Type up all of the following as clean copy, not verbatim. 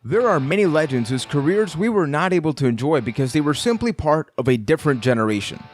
There are many legends whose careers we were not able to enjoy because they were simply part of a different generation.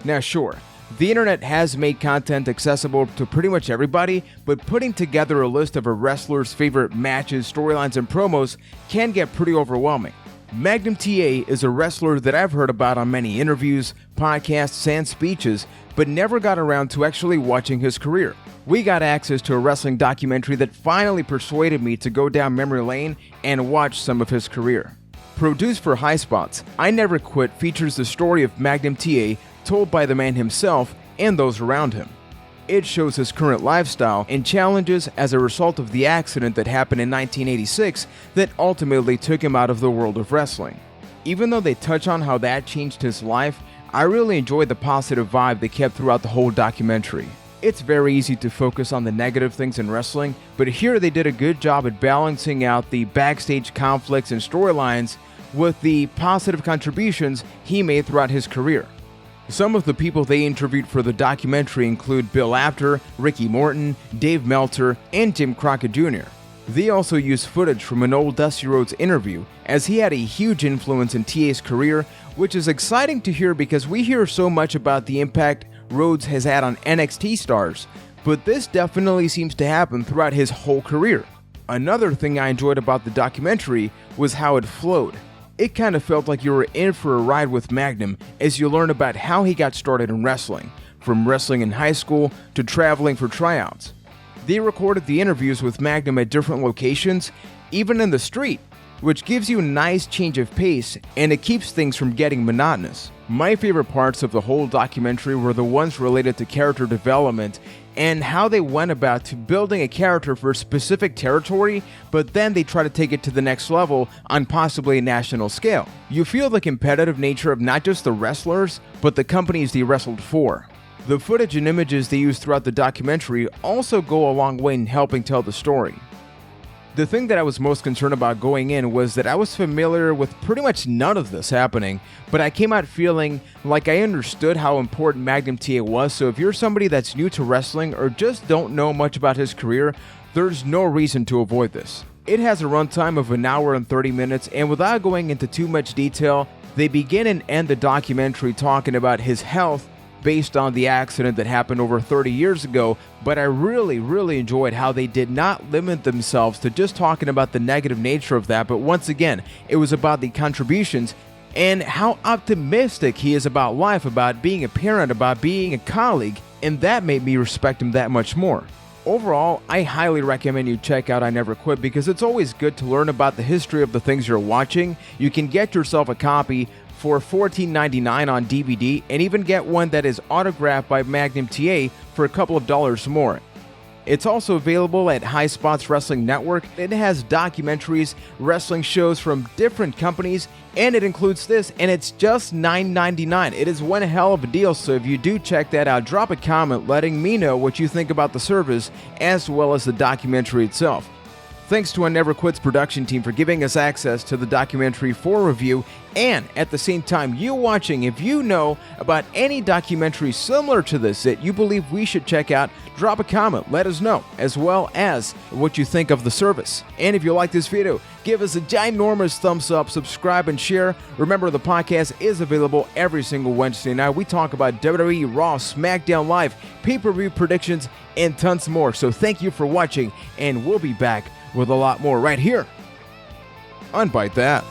Now sure, the internet has made content accessible to pretty much everybody, but putting together a list of a wrestler's favorite matches, storylines, and promos can get pretty overwhelming. Magnum TA is a wrestler that I've heard about on many interviews, podcasts, and speeches, but never got around to actually watching his career. We got access to a wrestling documentary that finally persuaded me to go down memory lane and watch some of his career. Produced for High Spots, I Never Quit features the story of Magnum TA told by the man himself and those around him. It shows his current lifestyle and challenges as a result of the accident that happened in 1986 that ultimately took him out of the world of wrestling. Even though they touch on how that changed his life, I really enjoyed the positive vibe they kept throughout the whole documentary. It's very easy to focus on the negative things in wrestling, but here they did a good job at balancing out the backstage conflicts and storylines with the positive contributions he made throughout his career. Some of the people they interviewed for the documentary include Bill Apter, Ricky Morton, Dave Meltzer, and Jim Crockett Jr. They also used footage from an old Dusty Rhodes interview, as he had a huge influence in TA's career, which is exciting to hear because we hear so much about the impact Rhodes has had on NXT stars, but this definitely seems to happen throughout his whole career. Another thing I enjoyed about the documentary was how it flowed. It kind of felt like you were in for a ride with Magnum as you learn about how he got started in wrestling, from wrestling in high school to traveling for tryouts. They recorded the interviews with Magnum at different locations, even in the street, which gives you a nice change of pace and it keeps things from getting monotonous. My favorite parts of the whole documentary were the ones related to character development and how they went about to building a character for a specific territory, but then they try to take it to the next level on possibly a national scale. You feel the competitive nature of not just the wrestlers, but the companies they wrestled for. The footage and images they use throughout the documentary also go a long way in helping tell the story. The thing that I was most concerned about going in was that I was familiar with pretty much none of this happening, but I came out feeling like I understood how important Magnum TA was, so if you're somebody that's new to wrestling or just don't know much about his career, there's no reason to avoid this. It has a runtime of 1 hour and 30 minutes, and without going into too much detail, they begin and end the documentary talking about his health based on the accident that happened over 30 years ago, but I really enjoyed how they did not limit themselves to just talking about the negative nature of that, but once again, it was about the contributions and how optimistic he is about life, about being a parent, about being a colleague, and that made me respect him that much more. Overall, I highly recommend you check out I Never Quit because it's always good to learn about the history of the things you're watching. You can get yourself a copy for $14.99 on DVD and even get one that is autographed by Magnum TA for a couple of dollars more. It's also available at High Spots Wrestling Network. It has documentaries, wrestling shows from different companies, and it includes this, and it's just $9.99. It is one hell of a deal, so if you do check that out, drop a comment letting me know what you think about the service as well as the documentary itself. Thanks to I Never Quit's production team for giving us access to the documentary for review, and at the same time, you watching, if you know about any documentary similar to this that you believe we should check out, drop a comment, let us know, as well as what you think of the service. And if you like this video, give us a ginormous thumbs up, subscribe, and share. Remember, the podcast is available every single Wednesday night. We talk about WWE, Raw, SmackDown Live, pay-per-view predictions, and tons more. So thank you for watching, and we'll be back with a lot more right here on Byte That.